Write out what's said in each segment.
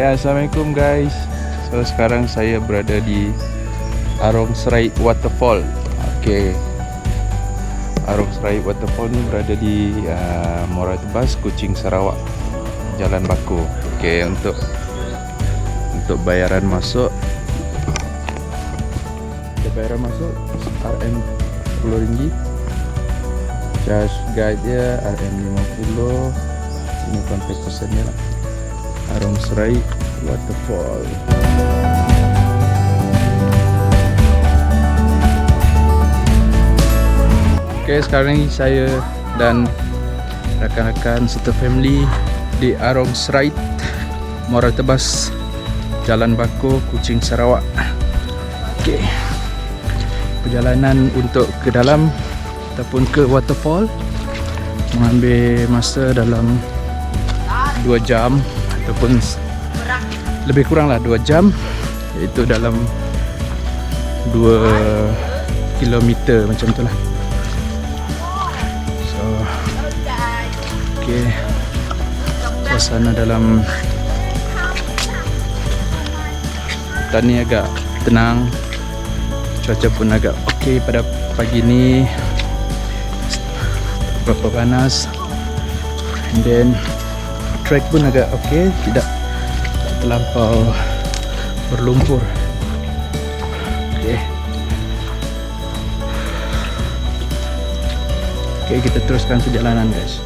Assalamualaikum guys. So sekarang saya berada di Arong Serait Waterfall. Okay, Arong Serait Waterfall ni berada di Muara Tebas, Kuching, Sarawak, Jalan Baku. Okay, untuk bayaran masuk, RM RM10, charge guide dia RM50. Ini kontak pesannya lah, Arong Serait Waterfall. Okay, sekarang ni saya dan rakan-rakan serta family di Arong Serait, Muara Tebas, Jalan Baku, Kuching, Sarawak. Okay, perjalanan untuk ke dalam ataupun ke waterfall mengambil masa dalam 2 jam ataupun lebih kurang lah 2 jam, iaitu dalam 2 kilometer macam tu lah. So okay, suasana dalam hutan ni agak tenang, cuaca pun agak okey pada pagi ni, tak berapa panas, and then track pun agak okey, tidak terlampau berlumpur. Okey, kita teruskan perjalanan guys.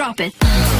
drop it.